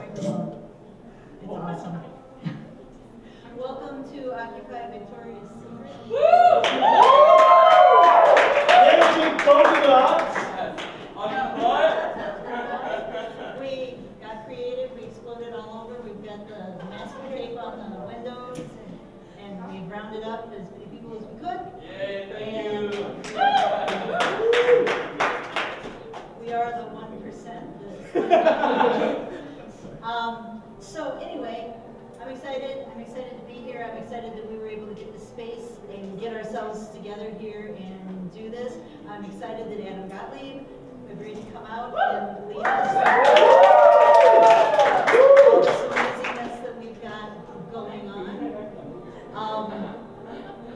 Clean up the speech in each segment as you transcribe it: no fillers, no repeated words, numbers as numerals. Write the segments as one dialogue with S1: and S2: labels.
S1: microphone. It's awesome. Welcome to Occupy Victoria's Secret. We got creative, we exploded all over. We've got the masking tape on the windows, and we rounded up as many people as we could.
S2: Yay, thank you.
S1: We are the 1%. So anyway, I'm excited to be here. I'm excited that we were able to get the space and get ourselves together here and do this. I'm excited that Adam Gottlieb agreed to come out and lead us. All this amazingness that we've got going on.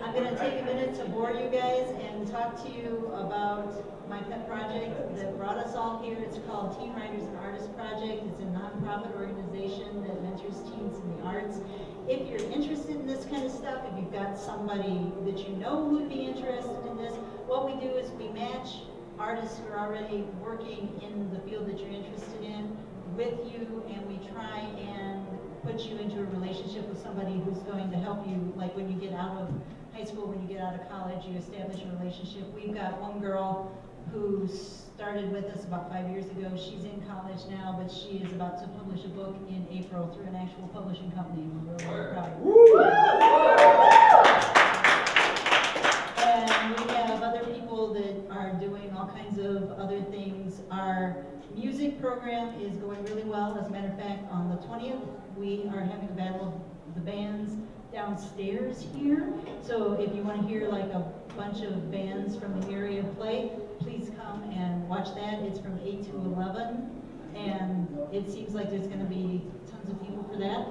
S1: I'm going to take a minute to bore you guys and talk to you about my pet project that brought us all here. It's called Teen Writers and Artists Project. It's a nonprofit organization that mentors teens in the arts. If you're interested in this kind of stuff, if you've got somebody that you know who would be interested in this, what we do is we match artists who are already working in the field that you're interested in with you, and we try and put you into a relationship with somebody who's going to help you, like when you get out of high school, when you get out of college, you establish a relationship. We've got one girl who started with us about 5 years ago. She's in college now, but she is about to publish a book in April through an actual publishing company. We're really proud. And we have other people that are doing all kinds of other things. Our music program is going really well. As a matter of fact, on the 20th, we are having a battle of the bands downstairs here. So if you want to hear like a bunch of bands from the area play, please come and watch that. It's from 8 to 11, and it seems like there's going to be tons of people for that.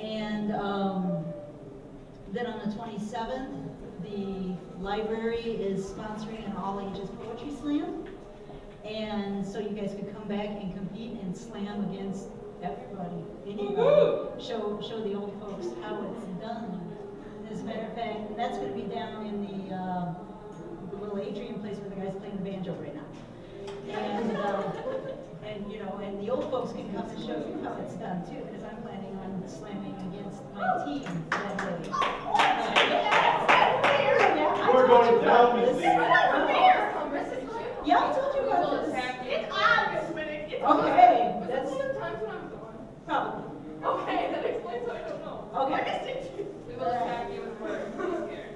S1: And then on the 27th, the library is sponsoring an all-ages poetry slam. And so you guys could come back and compete and slam against everybody, anybody. Show the old folks how it's done. As a matter of fact, that's going to be down in the little atrium place where the guy's playing the banjo right now. And you know, and the old folks can come and show you how it's done too, because I'm planning on slamming against my team that day.
S3: We're going down with
S1: Yeah, I told you about this.
S4: It's obvious when it's
S1: Okay,
S4: was
S1: that's
S4: it one of the times when I'm gone?
S1: probably.
S4: Okay, that explains why I don't know.
S1: Okay.
S4: We will attack you with words. I'm scared.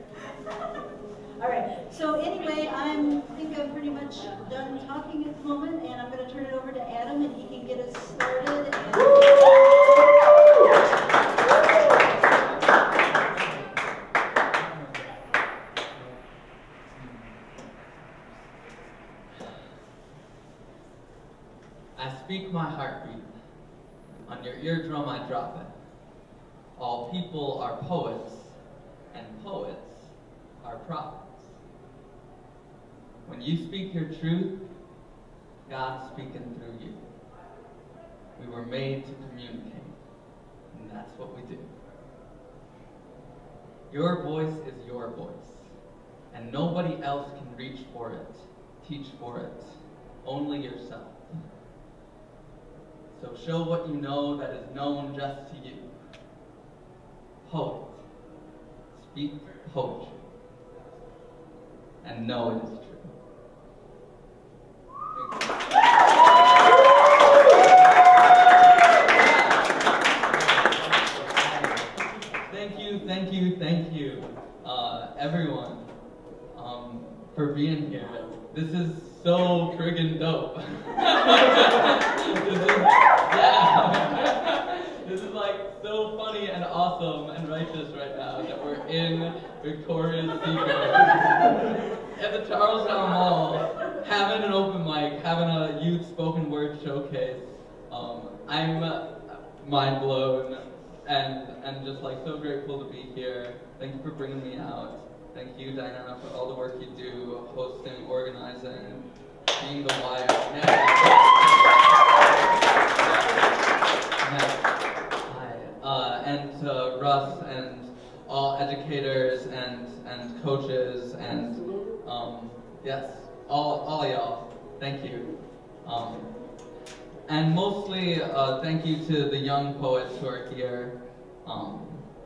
S1: All right. So anyway, I think I'm pretty much done talking at the moment, and I'm going to turn it over to Adam, and he can get us started.
S2: I speak my heartbeat. On your eardrum I drop it. All people are poets, and poets are prophets. When you speak your truth, God's speaking through you. We were made to communicate, and that's what we do. Your voice is your voice, and nobody else can reach for it, teach for it, only yourself. So show what you know that is known just to you. Poet, speak poetry, and know it is true. Thank you, everyone, for being here. This is so friggin' dope. This is like so funny and awesome and righteous right now that we're in Victoria's Secret at the Charlestown Mall, having an open mic, having a youth spoken word showcase. I'm mind blown and just like so grateful to be here. Thank you for bringing me out. Thank you, Diana, for all the work you do, hosting, organizing, being the wire. And to Russ and all educators and coaches and yes, all y'all. Thank you. And mostly, thank you to the young poets who are here.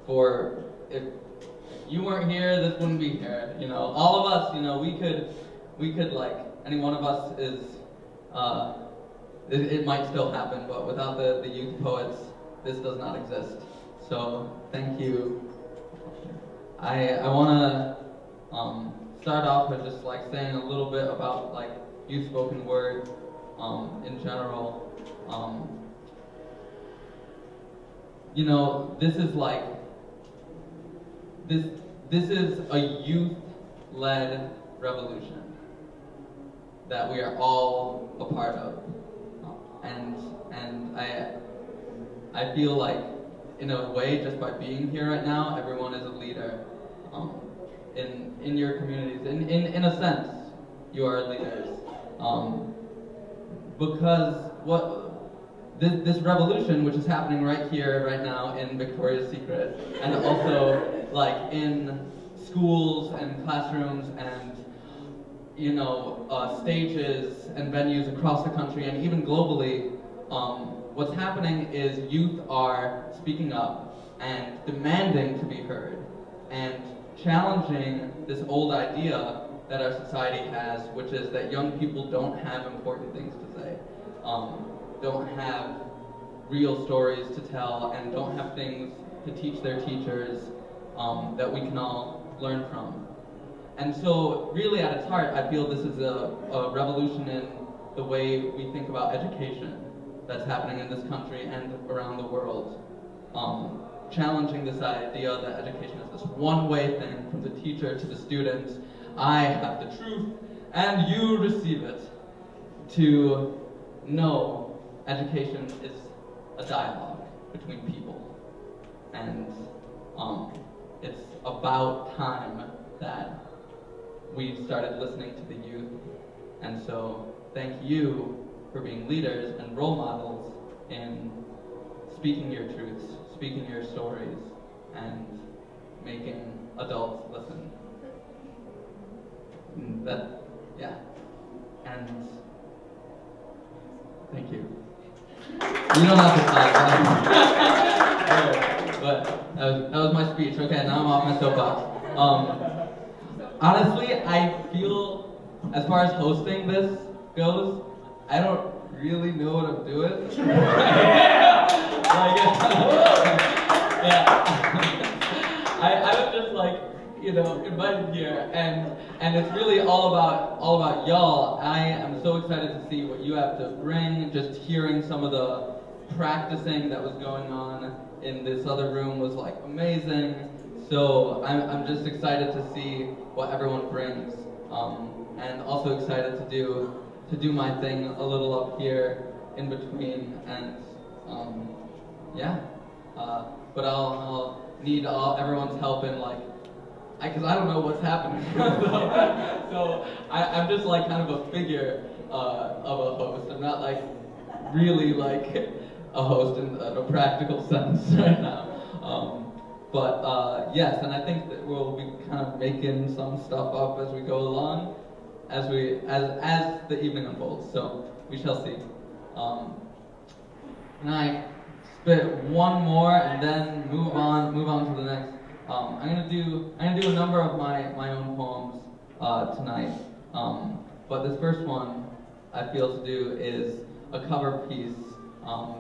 S2: For if you weren't here, this wouldn't be here. You know, all of us. You know, we could like any one of us is. It might still happen, but without the youth poets, this does not exist. So thank you. I want to start off with just like saying a little bit about like youth spoken word in general. You know, this is like this is a youth-led revolution that we are all a part of, and I feel like in a way, just by being here right now, everyone is a leader in your communities. In a sense, you are leaders because this revolution, which is happening right here, right now in Victoria's Secret, and also like in schools and classrooms and you know stages and venues across the country and even globally. What's happening is youth are speaking up and demanding to be heard and challenging this old idea that our society has, which is that young people don't have important things to say, don't have real stories to tell, and don't have things to teach their teachers that we can all learn from. And so really at its heart, I feel this is a revolution in the way we think about education that's happening in this country and around the world. Challenging this idea that education is this one-way thing from the teacher to the student. I have the truth and you receive it. To know education is a dialogue between people. And it's about time that we started listening to the youth. And so thank you for being leaders and role models in speaking your truths, speaking your stories, and making adults listen. Yeah. And thank you. You don't have to clap. But that was my speech. Okay, now I'm off my soapbox. Honestly, I feel, as far as hosting this goes, I don't really know what I'm doing. I was just like, you know, invited here, and it's really all about y'all. I am so excited to see what you have to bring. Just hearing some of the practicing that was going on in this other room was like amazing. So I'm just excited to see what everyone brings, and also excited to do my thing a little up here in between, and but I'll need everyone's help in like, because I don't know what's happening. so I'm just like kind of a figure of a host. I'm not like really like a host in a practical sense right now. But yes, and I think that we'll be kind of making some stuff up as we go along, as the evening unfolds. So we shall see. And I spit one more and then move on to the next. I'm gonna do a number of my own poems tonight. But this first one I feel to do is a cover piece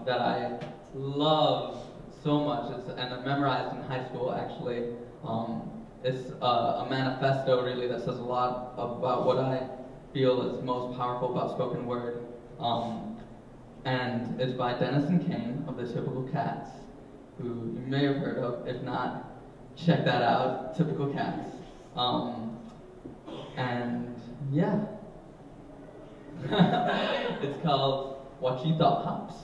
S2: that I love so much. And I memorized in high school actually. It's a manifesto really that says a lot about what I feel is most powerful about spoken word. And it's by Denison Kane of the Typical Cats, who you may have heard of. If not, check that out, Typical Cats. And yeah. It's called What You Thought Hops.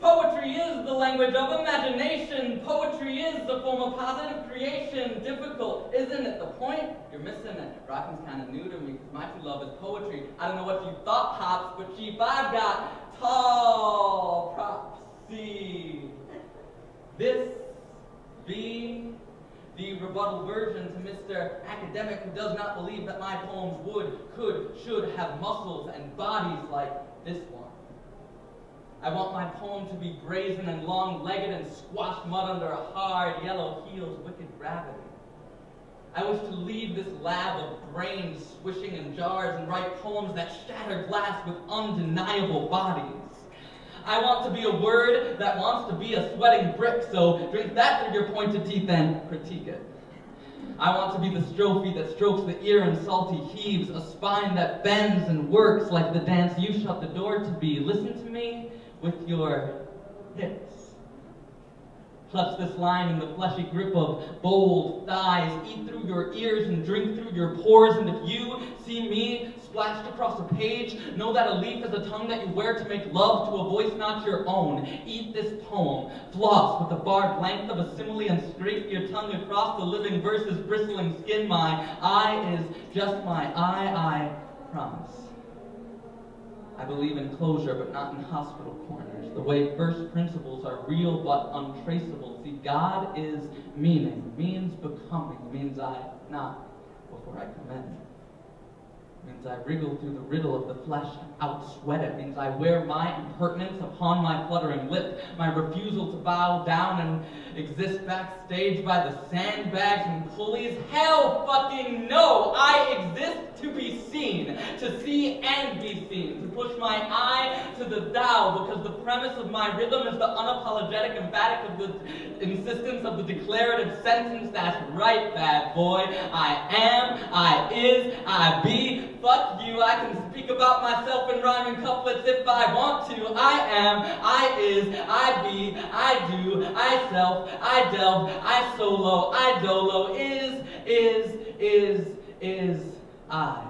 S2: Poetry is the language of imagination. Poetry is the form of positive creation. Difficult, isn't it? The point? You're missing it. Rocking's kind of new to me because my true love is poetry. I don't know what you thought, Hops, but Chief, I've got tall prophecy. This be the rebuttal model version to Mr. Academic who does not believe that my poems would, could, should have muscles and bodies like this one. I want my poem to be brazen and long-legged and squash mud under a hard, yellow-heeled, wicked gravity. I wish to leave this lab of brains swishing in jars and write poems that shatter glass with undeniable bodies. I want to be a word that wants to be a sweating brick, so drink that through your pointed teeth and critique it. I want to be the strophe that strokes the ear and salty heaves, a spine that bends and works like the dance you shut the door to be. Listen to me with your hips. Clutch this line in the fleshy grip of bold thighs. Eat through your ears and drink through your pores. And if you see me splashed across a page, know that a leaf is a tongue that you wear to make love to a voice not your own. Eat this poem. Floss with the barbed length of a simile and scrape your tongue across the living verse's bristling skin. My eye is just my eye, I promise. I believe in closure, but not in hospital corners. The way first principles are real but untraceable. See, God is meaning, means becoming, means I knock before I come in. Means I wriggle through the riddle of the flesh and out-sweat it. Means I wear my impertinence upon my fluttering lip, my refusal to bow down and exist backstage by the sandbags and pulleys. Hell fucking no! I exist to be seen, to see and be seen, to push my eye to the thou, because the premise of my rhythm is the unapologetic emphatic of the insistence of the declarative sentence. That's right, bad boy. I am, I is, I be. Fuck you, I can speak about myself in rhyming couplets if I want to. I am, I is, I be, I do, I self, I delve, I solo, I dolo, is, I.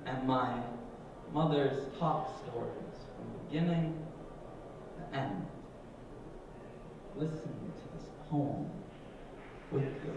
S2: And my mother's talk stories from beginning to end. Listen to this poem with your